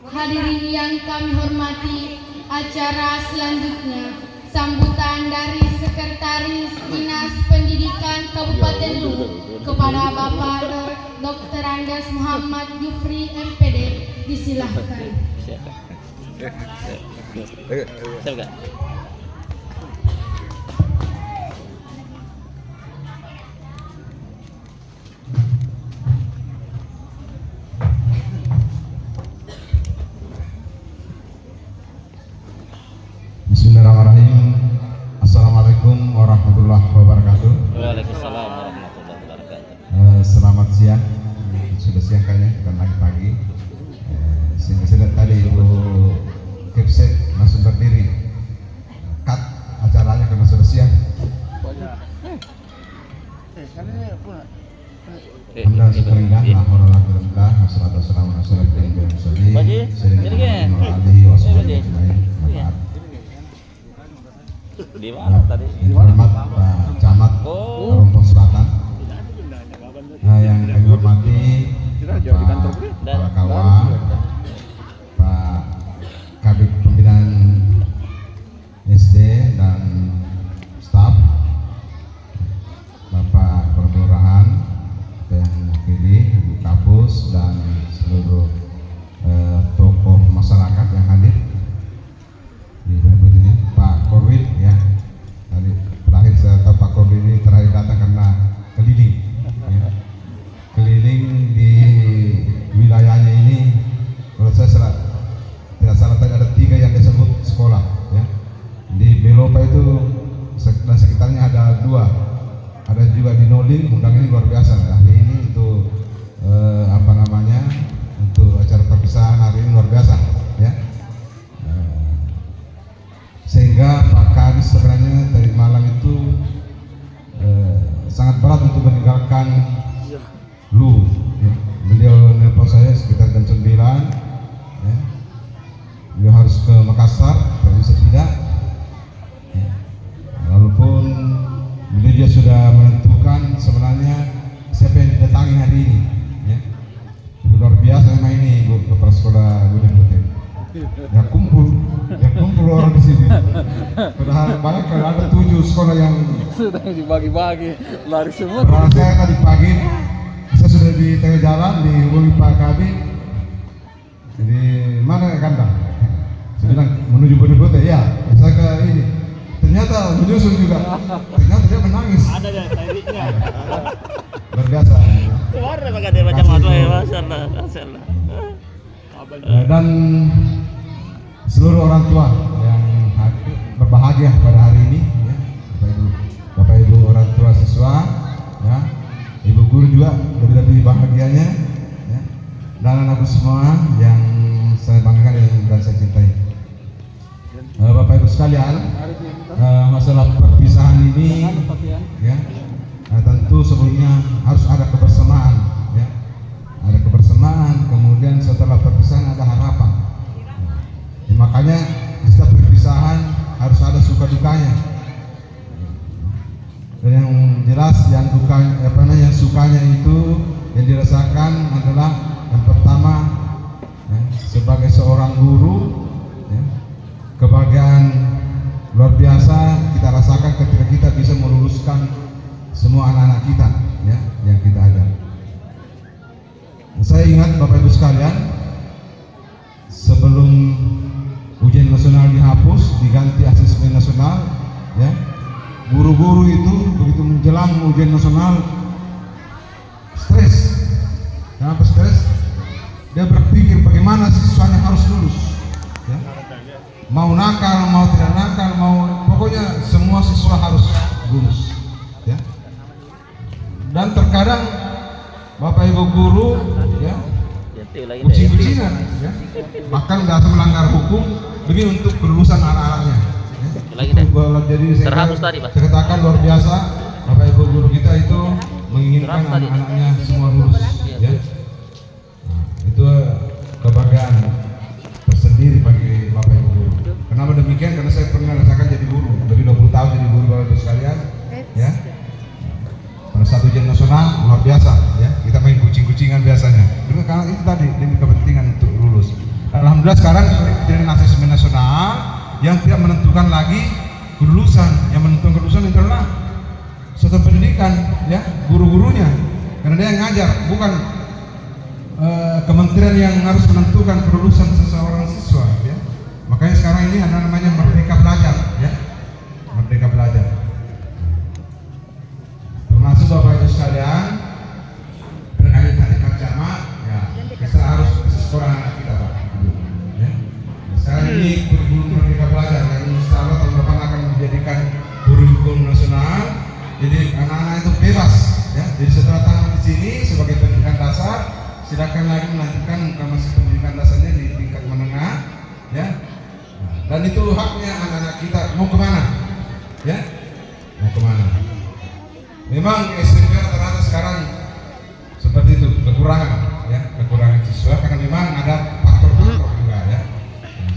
Hadirin yang kami hormati, acara selanjutnya sambutan dari Sekretaris Dinas Pendidikan Kabupaten Luwu kepada Bapak Dr. Andes Muhammad Jufri MPD, disilahkan. Bismillahirrahmanirrahim. Assalamualaikum warahmatullahi wabarakatuh. Waalaikumsalam warahmatullahi wabarakatuh. Selamat siang. Sudah siang kayaknya, bukan lagi pagi. Sehingga saya lihat tadi Ibu Kepsek langsung berdiri. Cut acaranya karena sudah siang. Alhamdulillah, syukurillah, la haula wala quwwata illa billah, wassalatu wassalamu ala asyrofil mursalin, sayyidina Muhammadin wa alihi wa sahbihi ajma'in. Di mana tadi? Hormat Pak Camat Rompong Selatan. Yang kami hormati Pak Kawa, Pak Kabid Pembinaan SD dan staf, Bapak Kelurahan yang mewakili, Ibu Kapus dan seluruh tokoh masyarakat yang hadir di tempat ini. Pak Korwit ya, tadi terakhir saya tahu Pak Korwit ini terakhir datang karena keliling ya. Keliling di wilayahnya ini, kalau saya tidak salah tadi ada 3 yang disebut sekolah ya. Di Belopa itu dan sekitarnya ada 2, ada juga di Nolin. Undang ini luar biasa hari ini untuk untuk acara perpisahan hari ini luar biasa ya. Sehingga Pak Kadis sebenarnya dari Malang itu sangat berat untuk meninggalkan Luwu ya. Beliau nelpon saya sekitar jam 9 ya. Beliau harus ke Makassar, tapi bisa tidak ya. Walaupun beliau dia sudah menentukan sebenarnya siapa yang didatangi hari ini ya. Luar biasa memang ini Ibu Kepala Sekolah Budi Putih. Ya kumpul orang di sini. Padahal banyak kalau ada 7 sekolah yang sudah dibagi-bagi, lari semua. Karena saya tadi pagi saya sudah di tengah jalan dihubungi Pak Kabid. Jadi mana kandang? Saya bilang menuju Bodegote ya. Saya ke ini. Ternyata menyusul juga. Ternyata dia menangis. Ada ya tadinya. Luar biasa. Kemarin pakai dia baca matwa ya, masyaallah. Dan seluruh orang tua yang berbahagia pada hari ini ya, Bapak Ibu orang tua siswa ya, Ibu guru juga lebih bahagianya ya, dan anak-anakku semua yang saya banggakan dan saya cintai. Bapak Ibu sekalian, masalah perpisahan ini ya, tentu sebelumnya harus ada kebersamaan ya. Ada kebersamaan, kemudian setelah perpisahan ada harapan. Ya, makanya di setiap perpisahan harus ada suka dukanya. Dan yang jelas yang yang sukanya itu yang dirasakan adalah yang pertama ya, sebagai seorang guru ya, kebahagiaan luar biasa kita rasakan ketika kita bisa meluluskan semua anak-anak kita ya, yang kita ajar. Saya ingat Bapak Ibu sekalian, sebelum ujian nasional dihapus, diganti asesmen nasional, ya, guru-guru itu begitu menjelang ujian nasional stres. Kenapa stres? Dia berpikir bagaimana siswanya harus lulus, ya. Mau nakal, mau tidak nakal, pokoknya semua siswa harus lulus, ya. Dan terkadang Bapak Ibu guru ya kucing-kucingan ya, bahkan nggak melanggar hukum demi untuk kelulusan anak-anaknya ya. Jadi saya katakan luar biasa Bapak Ibu guru kita itu menginginkan anak-anaknya semua lulus ya. Nah, itu kebahagiaan tersendiri bagi Bapak Ibu guru. Kenapa demikian? Karena saya pernah rasakan jadi guru, lebih 20 tahun jadi guru Bapak Ibu sekalian ya. Pada saat ujian nasional luar biasa ya, kita main kucing-kucingan biasanya. Karena itu tadi demi kepentingan untuk lulus. Alhamdulillah Alhamdulillah sekarang dengan asesmen nasional yang tidak menentukan lagi kelulusan, yang menentukan kelulusan itu adalah satuan pendidikan, ya, guru-gurunya, karena dia yang ngajar, bukan kementerian yang harus menentukan kelulusan seseorang siswa, ya. Makanya sekarang ini ada namanya Merdeka Belajar, ya, Merdeka Belajar. Termasuk Bapak Ibu sekalian, berkali tadi Pak Camat, ya, kita harus ke sekolah anak kita, Pak. Ya. Sekarang ini kurikulum Merdeka Belajar yang insya Allah tahun depan akan menjadikan kurikulum nasional. Jadi anak-anak itu bebas, ya. Jadi setelah tamat di sini sebagai pendidikan dasar, silakan lagi melanjutkan masih pendidikan dasarnya di tingkat menengah, ya. Dan itu haknya anak-anak kita mau kemana, ya, mau kemana. Memang SMP rata-rata sekarang seperti itu, kekurangan, ya, kekurangan siswa karena memang ada faktor-faktor juga, ya.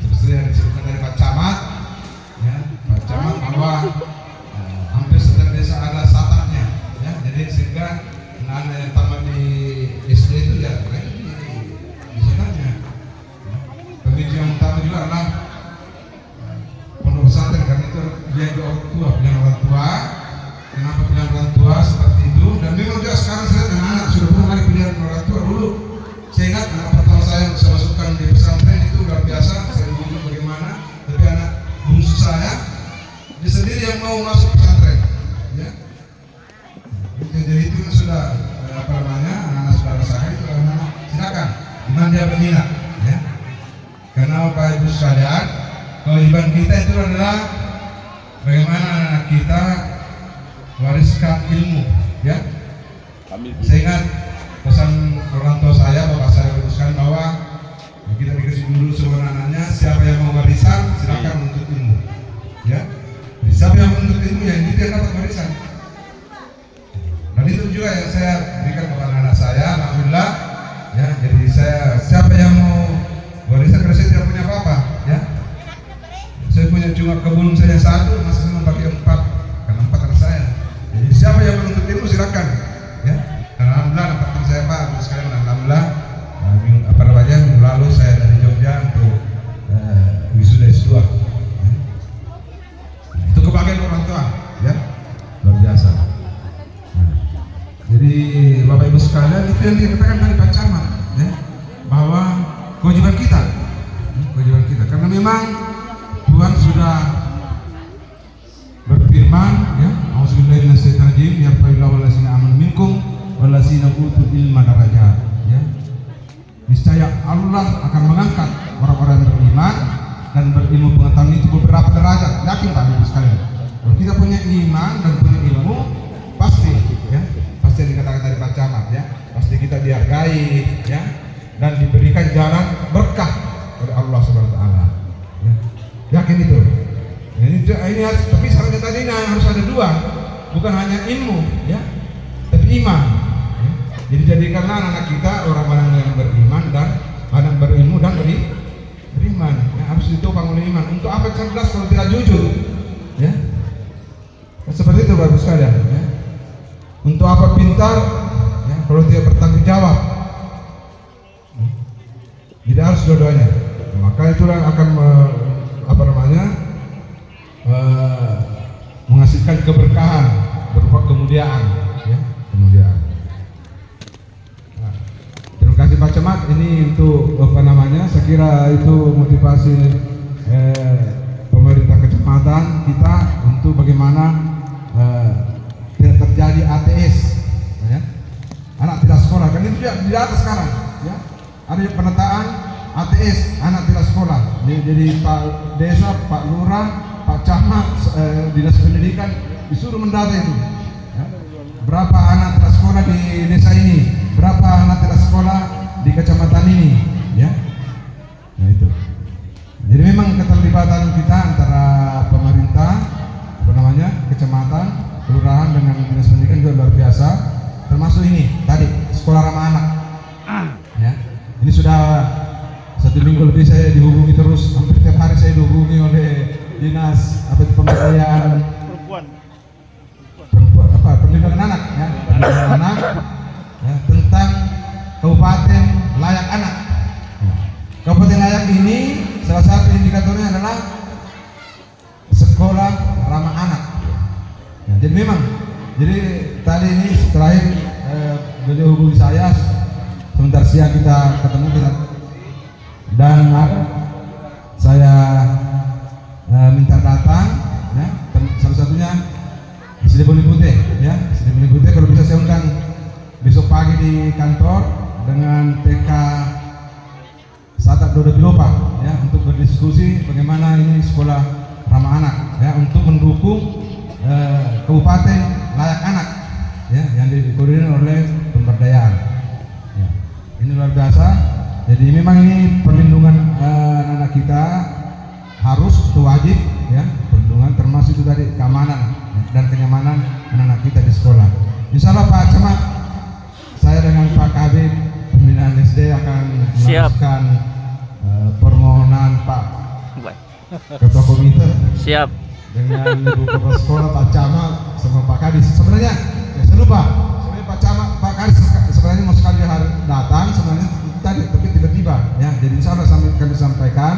Seperti yang disebutkan dari Pak Camat, ya, Pak Camat bahwa hampir setiap desa ada satapnya, ya. Jadi sehingga anak-anak yang tamat di SD itu ya di satapnya. Pemicu yang utama juga adalah pondok pesantren, karena itu dia orang tua, pilihan orang tua. Kenapa pilihan orang tua seperti itu? Dan memang juga sekarang saya dengan anak sudah bukan lagi pilihan orang tua. Dulu saya ingat anak pertama saya yang saya masukkan di pesantren itu luar biasa, saya bingung bagaimana, tapi anak bungsu saya dia sendiri yang mau masuk pesantren, ya. Jadi itu sudah apa namanya, anak-anak saudara saya itu anak silakan dimana dia berminat, ya. Karena Bapak Ibu sekalian, kewajiban kita itu adalah bagaimana anak kita wariskan ilmu, ya. Saya ingat pesan orang tua saya, bapak saya meneruskan bahwa kita dikasih dulu semua anaknya, siapa yang mau warisan silakan menuntut ilmu, ya. Jadi, siapa yang menuntut ilmu ya itu yang dapat warisan. Dan itu juga yang saya berikan kepada anak saya, alhamdulillah, ya. Jadi siapa yang mau warisan, karena saya tidak punya apa-apa, ya. Saya punya cuma kebun saya satu, masih pakai 4, karena 4 anak saya. Jadi siapa yang menuntut ilmu silakan, ya. Dan alhamdulillah dapatkan saya Pak, terus sekarang alhamdulillah apa namanya, minggu lalu saya dari Jogja untuk wisuda S2, ya. Itu kebahagiaan orang tua, ya, luar biasa. Nah, jadi Bapak Ibu sekalian, itu yang dikatakan dari Pak Camat, ya, bahwa kewajiban kita, karena memang Tuhan sudah berfirman, ya, auzubillahi minasyaitonir rajim, yarfa'illahu allazina amanu minkum wallazina utul ilma darajat, ya. Niscaya Allah akan mengangkat orang-orang yang beriman dan berilmu pengetahuan itu beberapa derajat. Yakin Pak Ibu sekalian? Kalau kita punya iman dan punya ilmu, pasti, ya, pasti yang dikatakan dari Pak Camat, ya, pasti kita dihargai, ya, dan diberikan jalan berkah oleh Allah Subhanahu wa taala, ya. Yakin itu? Ini harus, tapi syaratnya tadi harus ada 2, bukan hanya ilmu, ya, tapi iman, ya. Jadi jadikanlah anak kita orang-orang yang beriman dan anak berilmu dan beriman, ya, harus ditopang oleh iman. Untuk apa cerdas kalau tidak jujur, ya, seperti itu Bapak sekalian, ya. Untuk apa pintar, ya, kalau tidak bertanggung jawab, ya. Jadi harus dua-duanya. Maka itulah akan apa namanya, menghasilkan keberkahan berupa kemuliaan, ya, kemuliaan. Nah, terima kasih Pak Camat. Ini untuk apa namanya, saya kira itu motivasi pemerintah kecamatan kita untuk bagaimana tidak terjadi ATS, ya, anak tidak sekolah. Kan itu di atas sekarang, ya, ada penataan ATS, anak tidak sekolah. Jadi Pak Desa, Pak Lurah, Pak Camat, Dinas Pendidikan disuruh mendata itu, ya, berapa anak tidak sekolah di desa ini, berapa anak tidak sekolah di kecamatan ini, ya. Nah itu. Jadi memang keterlibatan kita antara pemerintah, apa namanya, kecamatan, kelurahan dengan dinas pendidikan juga luar biasa. Termasuk ini tadi sekolah ramah anak, ya. Ini sudah 1 minggu lebih saya dihubungi terus, hampir tiap hari saya dihubungi oleh dinas pemberdayaan perlindungan anak, ya, perlindungan anak, ya, tentang kabupaten layak anak. Kabupaten layak ini salah satu indikatornya adalah sekolah ramah anak. Ya, jadi memang, jadi tadi ini terakhir beliau hubungi saya, sebentar siang kita ketemu dan saya minta datang, ya, salah satunya SD Boni Putih, ya, SD Boni Putih kalau bisa saya undang besok pagi di kantor dengan TK Satak Dodo Pilopa, ya, untuk berdiskusi bagaimana ini sekolah ramah anak, ya, untuk mendukung kabupaten layak anak, ya, yang dikoordinir oleh pemberdayaan. Ya, ini luar biasa. Jadi memang ini perlindungan anak kita harus wajib, ya, perlindungan termasuk itu tadi keamanan dan kenyamanan anak-anak kita di sekolah. Insya Allah Pak Camat, saya dengan Pak Kabid pembinaan SD akan melakukan permohonan Pak Ketua Komite Siap. dengan Ibu Kepala Sekolah, Pak Camat sama Pak Kadis. Sebenarnya ya saya lupa, sebenarnya Pak Camat, Pak Kadis sebenarnya mau sekali hari datang sebenarnya tadi, tapi tiba-tiba, ya. Jadi insya Allah kami sampaikan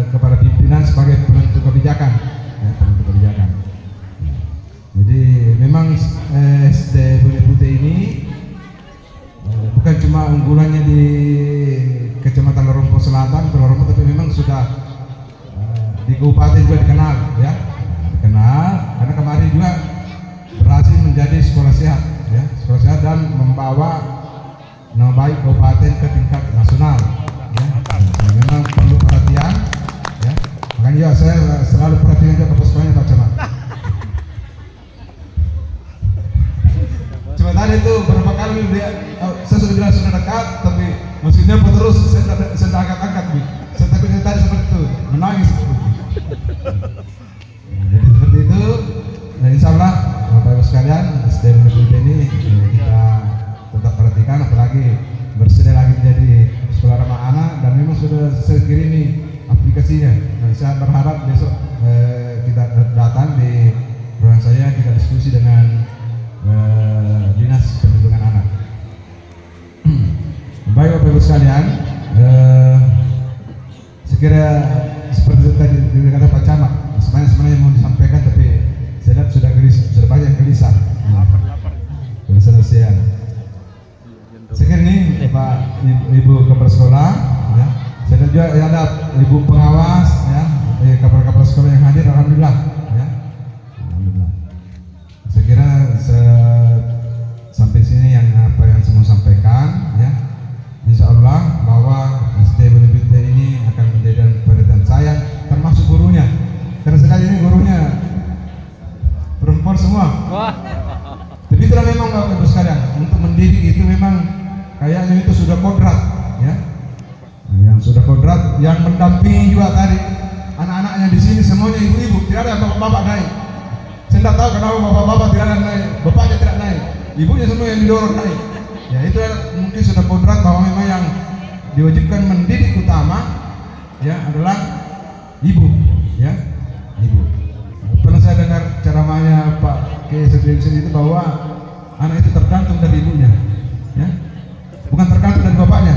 kepada pimpinan sebagai penentu kebijakan, ya, penentu kebijakan. Jadi memang SD Boni Putih ini bukan cuma unggulannya di Kecamatan Lorompo Selatan, Lorompo, tapi memang sudah di kabupaten juga dikenal, ya, dikenal karena kemarin juga berhasil menjadi sekolah sehat, ya, sekolah sehat dan membawa nama baik kabupaten ke tingkat nasional, ya. Memang perlu perhatian, ya, makanya juga saya selalu perhatikan juga ke sekolahnya Pak Camat. Cuma tadi itu berapa kali dia, saya sudah bilang sudah dekat, tapi maksudnya terus saya angkat-angkat, saya takutnya tadi seperti itu menangis. Jadi seperti itu, nah, insya Allah Bapak Ibu sekalian, SD Boni Putih ini kita tetap perhatikan, apalagi bersedia lagi menjadi sekolah ramah anak dan memang sudah saya kirimi aplikasinya. Dan saya berharap besok kita datang di ruangan saya, kita diskusi dengan Dinas Perlindungan Anak. Baik Bapak Ibu sekalian, sekira seperti tadi dikata Pak Camat, sebenarnya mau disampaikan tapi saya lihat sudah banyak yang gelisah. Selesai. Sekira ini Pak Ibu Kepala Sekolah, ya. Saya lihat juga ada Ibu Pengawas, ya, kepala sekolah yang hadir, alhamdulillah, ya. Alhamdulillah. Saya kira sampai sini yang apa yang saya mau sampaikan, ya. Insya Allah bahwa SD Boni Putih ini akan menjadi perhatian saya, termasuk gurunya. Karena sekali ini gurunya perempuan semua. Wah. Tapi itulah memang Bapak Ibu sekalian, untuk mendidik itu memang kayaknya itu sudah kodrat, ya. Yang sudah kodrat, yang mendampingi juga tadi anak-anaknya di sini semuanya ibu-ibu, tidak ada bapak-bapak naik. Saya tidak tahu kenapa bapak-bapak tidak ada naik, bapaknya tidak naik, ibunya semua yang didorong naik. Ya itu mungkin sudah kodrat bahwa memang yang diwajibkan mendidik utama, ya, adalah ibu, ya, ibu. Pernah saya dengar ceramahnya Pak Kiai Sediensin itu bahwa anak itu tergantung dari ibunya, ya, bukan tergantung dari bapaknya,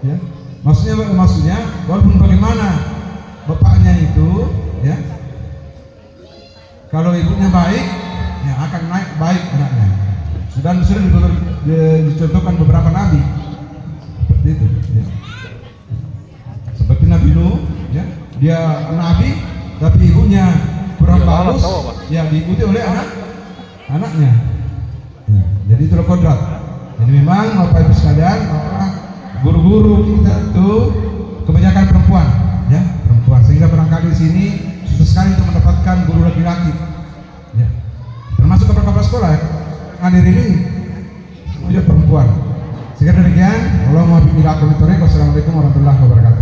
ya. Maksudnya walaupun bagaimana bapaknya itu, ya, kalau ibunya baik, ya akan naik baik anaknya. Dan sudah dicontohkan beberapa nabi seperti itu, ya. Seperti Nabi Nuh, ya, dia nabi tapi ibunya kurang bagus, ya, diikuti oleh anaknya, ya. Jadi itu kodrat. Jadi memang Bapak Ibu sekalian, guru-guru kita itu kebanyakan perempuan, ya, perempuan, sehingga barangkali di sini susah sekali untuk mendapatkan guru laki-laki, ya, termasuk kepala sekolah, ya. Hadir ini semuanya perempuan. Sekian demikian. Wassalamualaikum warahmatullahi wabarakatuh.